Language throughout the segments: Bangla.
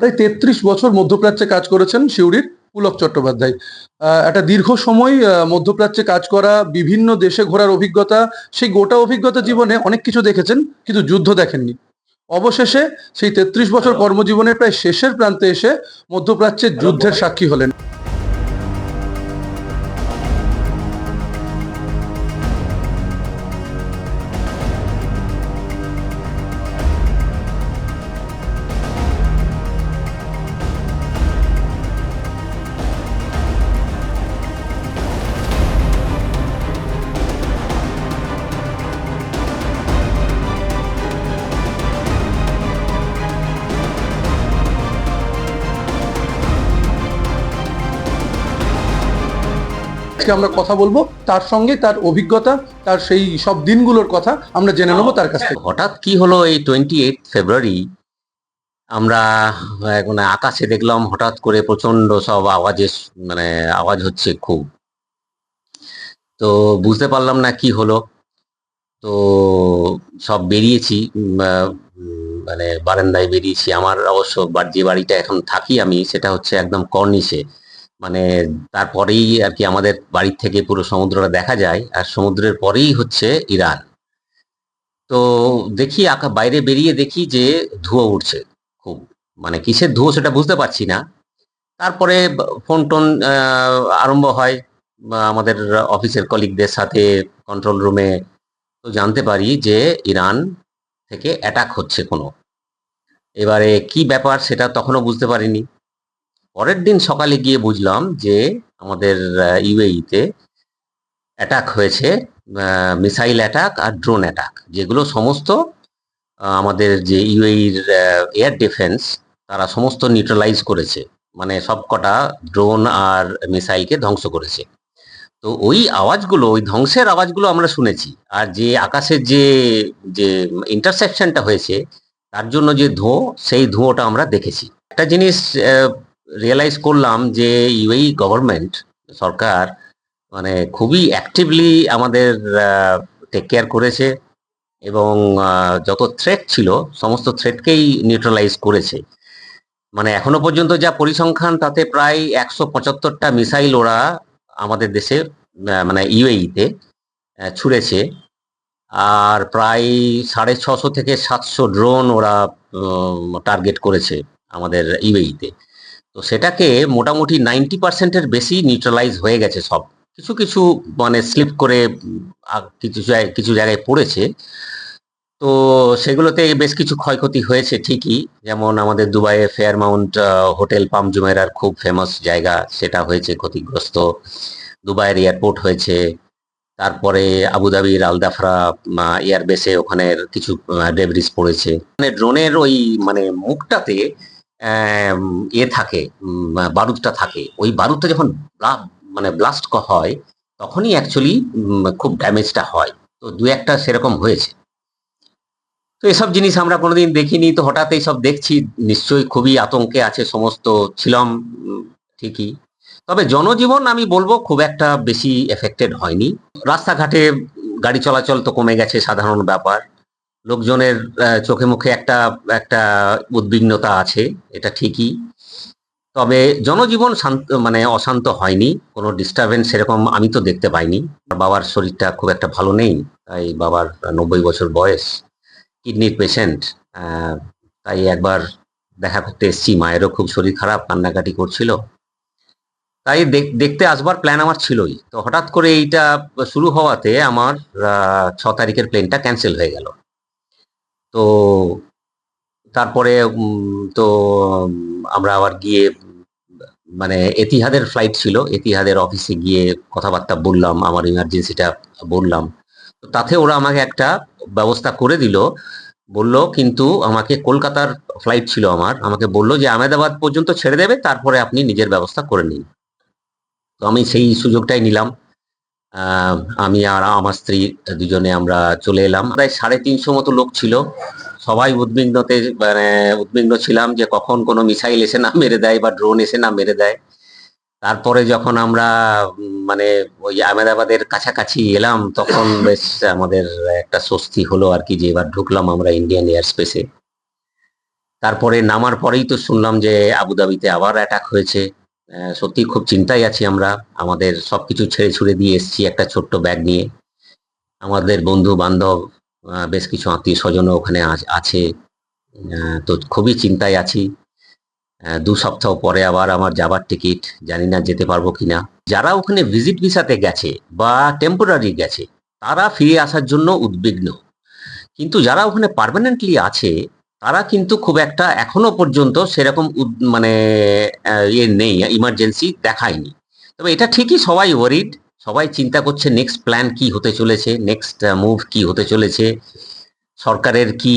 প্রায় ৩৩ বছর মধ্যপ্রাচ্যে কাজ করেছেন সিউড়ির পুলক চট্টোপাধ্যায়। একটা দীর্ঘ সময় মধ্যপ্রাচ্যে কাজ করা, বিভিন্ন দেশে ঘোরার অভিজ্ঞতা, সেই গোটা অভিজ্ঞতা জীবনে অনেক কিছু দেখেছেন, কিন্তু যুদ্ধ দেখেননি। অবশেষে সেই ৩৩ বছর কর্মজীবনের প্রায় শেষের প্রান্তে এসে মধ্যপ্রাচ্যের যুদ্ধের সাক্ষী হলেন। আজকে আমরা কথা বলবো তার সঙ্গে, তার অভিজ্ঞতা, তার সেই সব দিনগুলোর কথা আমরা জেনে নেবো তার কাছ থেকে। হঠাৎ কি হলো এই 28 ফেব্রুয়ারি আমরা মানে আকাশে দেখলাম হঠাৎ করে প্রচন্ড সব আওয়াজ হচ্ছে খুব। তো বুঝতে পারলাম না কি হলো। তো সব বেরিয়েছি, মানে বারান্দায় বেরিয়েছি। আমার অবশ্য যে বাড়িটা এখন থাকি আমি, সেটা হচ্ছে একদম কর্নিশে, মানে তারপরেই আর কি আমাদের বাড়ির থেকে পুরো সমুদ্রটা দেখা যায়, আর সমুদ্রের পরেই হচ্ছে ইরান। তো দেখি বাইরে বেরিয়ে দেখি যে ধুয়ো উঠছে খুব, মানে কিসের ধুয়ো সেটা বুঝতে পারছি না। তারপরে ফোন টোন আরম্ভ হয় আমাদের অফিসের কলিগদের সাথে কন্ট্রোল রুমে। তো জানতে পারি যে ইরান থেকে অ্যাটাক হচ্ছে কোনো। এবারে কি ব্যাপার সেটা তখনও বুঝতে পারিনি। পরের দিন সকালে গিয়ে বুঝলাম যে আমাদের ইউএইতে অ্যাটাক হয়েছে, মিসাইল অ্যাটাক আর ড্রোন অ্যাটাক, যেগুলো সমস্ত আমাদের যে ইউএইর এয়ার ডিফেন্স তারা সমস্ত নিউট্রালাইজ করেছে, মানে সবকটা ড্রোন আর মিসাইলকে ধ্বংস করেছে। তো ওই আওয়াজগুলো, ওই ধ্বংসের আওয়াজগুলো আমরা শুনেছি। আর যে আকাশের যে যে ইন্টারসেকশনটা হয়েছে তার জন্য যে ধোঁয়া, সেই ধোঁয়াটা আমরা দেখেছি। একটা জিনিস রিয়েলাইজ করলাম যে ইউএই গভর্নমেন্ট, সরকার, মানে খুবই অ্যাক্টিভলি আমাদের টেক কেয়ার করেছে এবং যত থ্রেট ছিল সমস্ত থ্রেটকেই নিউট্রালাইজ করেছে। মানে এখনো পর্যন্ত যা পরিসংখ্যান, তাতে প্রায় 175টা মিসাইল ওরা আমাদের দেশে মানে ইউএইতে ছুড়েছে, আর প্রায় 650 থেকে 700 ড্রোন ওরা টার্গেট করেছে আমাদের ইউএইতে। তো সেটাকে মোটামুটি 90%-এর বেশি নিউট্রালাইজ হয়ে গেছে সব। কিছু কিছু মানে স্লিপ করে কিছু জায়গায় পড়েছে। তো সেগুলোতে বেশ কিছু ক্ষয়ক্ষতি হয়েছে ঠিকই, যেমন আমাদের দুবাইয়ে ফেয়ারমাউন্ট হোটেল পাম জুমেরার খুব ফেমাস জায়গা, সেটা হয়েছে ক্ষতিগ্রস্ত। দুবাইয়ের এয়ারপোর্ট হয়েছে, তারপরে আবুধাবির আলদাফরা এয়ারবেসে ওখানের কিছু ডেব্রিস পড়েছে। মানে ড্রোনের ওই মানে মুখটাতে থাকে, বারুদটা থাকে। ওই বারুদটা যখন মানে ব্লাস্ট হয় তখনই অ্যাকচুয়ালি খুব ড্যামেজটা হয়। তো দু একটা সেরকম হয়েছে। তো এসব জিনিস আমরা কোনোদিন দেখিনি, তো হঠাৎ এইসব দেখছি, নিশ্চয়ই খুবই আতঙ্কে আছে সমস্ত ছিলাম ঠিকই। তবে জনজীবন আমি বলবো খুব একটা বেশি এফেক্টেড হয়নি। রাস্তাঘাটে গাড়ি চলাচল তো কমে গেছে, সাধারণ ব্যাপার। লোকজনের চোখে মুখে একটা একটা উদ্বিগ্নতা আছে, এটা ঠিকই। তবে জনজীবন শান্ত, মানে অশান্ত হয়নি, কোনো ডিস্টারবেন্স সেরকম আমি তো দেখতে পাইনি। বাবার শরীরটা খুব একটা ভালো নেই, তাই বাবার 90 বছর বয়স, কিডনির পেশেন্ট। তাই একবার দেখা করতে এসছি, মায়েরও খুব শরীর খারাপ, কান্নাকাটি করছিল, তাই দেখতে আসবার প্ল্যান আমার ছিলই। তো হঠাৎ করে এইটা শুরু হওয়াতে আমার 6 তারিখের প্লেনটা ক্যান্সেল হয়ে গেল। তো তারপরে তো আমরা আবার গিয়ে মানে এতিহাদের ফ্লাইট ছিল, এতিহাদের অফিসে গিয়ে কথাবার্তা বললাম, আমার ইমার্জেন্সিটা বললাম। তো তাতে ওরা আমাকে একটা ব্যবস্থা করে দিল। বললো কিন্তু আমাকে, কলকাতার ফ্লাইট ছিল আমার, আমাকে বললো যে আহমেদাবাদ পর্যন্ত ছেড়ে দেবে, তারপরে আপনি নিজের ব্যবস্থা করে নিন। তো আমি সেই সুযোগটাই নিলাম। আমি আর আমার স্ত্রী দুজনে আমরা চলে এলাম। প্রায় 350 মতো লোক ছিল, সবাই উদ্বিগ্ন ছিলাম যে কখন কোনো মিসাইল এসে না মেরে দেয় বা ড্রোন এসে না মেরে দেয়। তারপরে যখন আমরা মানে ওই আহমেদাবাদের কাছাকাছি এলাম, তখন বেশ আমাদের একটা স্বস্তি হলো আর কি, যে এবার ঢুকলাম আমরা ইন্ডিয়ান এয়ার স্পেসে। তারপরে নামার পরেই তো শুনলাম যে আবুধাবিতে আবার অ্যাটাক হয়েছে। সত্যি খুব চিন্তায় আছি আমরা। আমাদের সবকিছু ছেড়ে ছুড়ে দিয়ে এসেছি একটা ছোট্ট ব্যাগ নিয়ে। আমাদের বন্ধু বান্ধব, বেশ কিছু আত্মীয় স্বজনও ওখানে আছে। তো খুবই চিন্তায় আছি। 2 সপ্তাহ পরে আবার আমার যাবার টিকিট, জানি না যেতে পারবো কিনা। যারা ওখানে ভিজিট ভিসাতে গেছে বা টেম্পোরারি গেছে তারা ফিরে আসার জন্য উদ্বিগ্ন, কিন্তু যারা ওখানে পার্মানেন্টলি আছে তারা কিন্তু খুব একটা এখনো পর্যন্ত সেরকম মানে ইয়ে নেই, ইমার্জেন্সি দেখায়নি। তবে এটা ঠিকই সবাই ওয়ারিড, সবাই চিন্তা করছে নেক্সট প্ল্যান কি হতে চলেছে, নেক্সট মুভ কি হতে চলেছে, সরকারের কি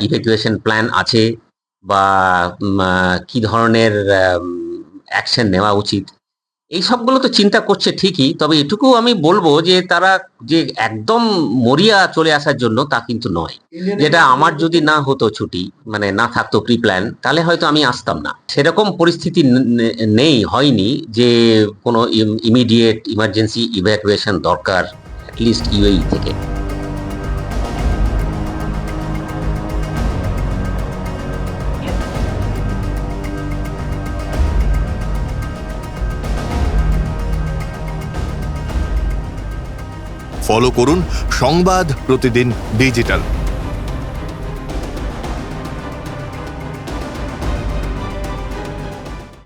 ইভ্যাকুয়েশন প্ল্যান আছে বা কি ধরনের অ্যাকশন নেওয়া উচিত, এই সবগুলো তো চিন্তা করছে ঠিকই। তবে এটুকু আমি বলবো যে তারা যে একদম মরিয়া চলে আসার জন্য তা কিন্তু নয়। যেটা আমার যদি না হতো ছুটি, মানে না থাকতো প্রি প্ল্যান, তাহলে হয়তো আমি আসতাম না। সেরকম পরিস্থিতি নেই, হয়নি যে কোনো ইমিডিয়েট ইমার্জেন্সি ইভ্যাকুয়েশন দরকার অ্যাটলিস্ট ইউএই থেকে। ফলো করুন সংবাদ প্রতিদিন ডিজিটাল।